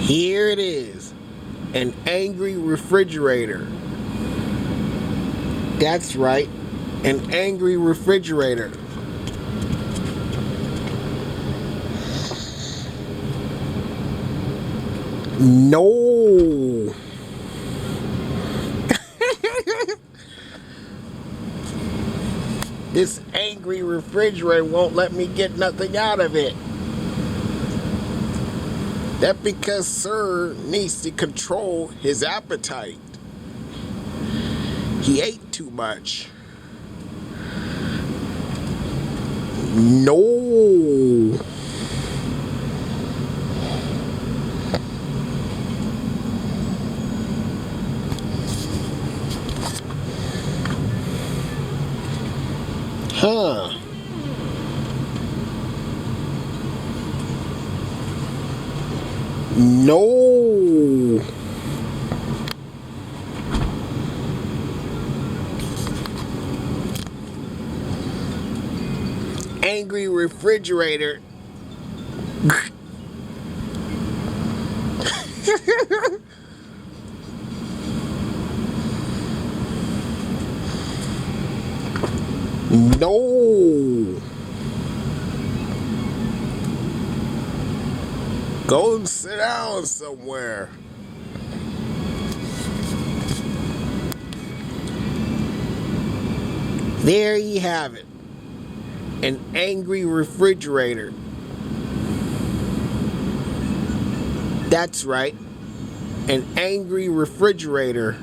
Here it is, an angry refrigerator. That's right, an angry refrigerator. No. This angry refrigerator won't let me get nothing out of it. That's because Sir needs to control his appetite. He ate too much. No. Huh. No. Angry refrigerator. No. Go and sit down somewhere. There you have it. An angry refrigerator. That's right. An angry refrigerator.